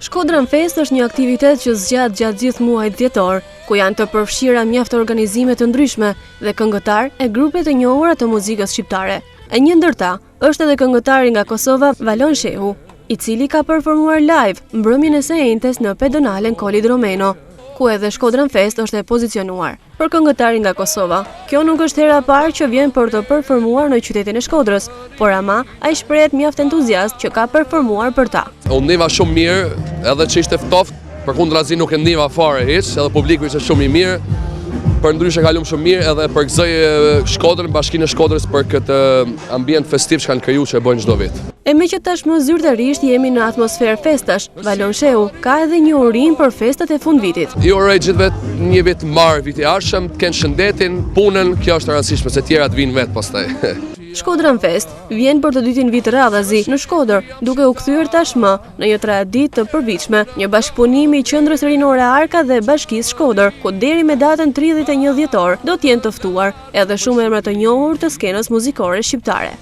Shkodran Fest është një aktivitet që zgjat gjatë gjithë muajit dhjetor, ku janë të përfshira mjaft organizime të ndryshme dhe këngëtar e grupe të njohura të muzikës shqiptare. E një ndër ta është edhe këngëtari nga Kosova, Valon Shehu, i cili ka performuar live mbrëmjen e së njëjtës në pedonalen Koli Dromeno, ku edhe Shkodran Fest është e pozicionuar. Për këngëtarin nga Kosova, kjo nuk është hera e parë që vjen për të performuar në qytetin e Shkodrës, por ama ai shprehet mjaft entuziast që ka performuar për ta. Unë ndiva shumë mirë, edhe që ishte ftoftë, përkundrazi nuk e ndiva fare hiç, edhe publiku ishte shumë i mirë. Përndryshe kalum shumë mirë edhe përgëzoj Shkodrën, Bashkinë e Shkodrës për këtë ambient festiv që kanë kriju që e bojnë çdo vit. E me që tashmë zyrtarisht jemi në atmosferë festash, Valon Shehu ka edhe një urim për festat e fundvitit. I uroj gjithëve një vit mbar viti i ardhshëm, të kenë shëndetin, punën, kjo është e rëndësishme, se tjerat vinë vetë pastaj. Shkodran Fest vjen për të dytin vit radhazi në Shkodër, duke u kthyer tashmë në një traditë të përditshme, një bashkëpunim i Qendrës Rinore Arka dhe Bashkisë Shkodër, ku deri me datën 31 dhjetor do të jenë të ftuar edhe shumë emra të njohur të skenës muzikore shqiptare.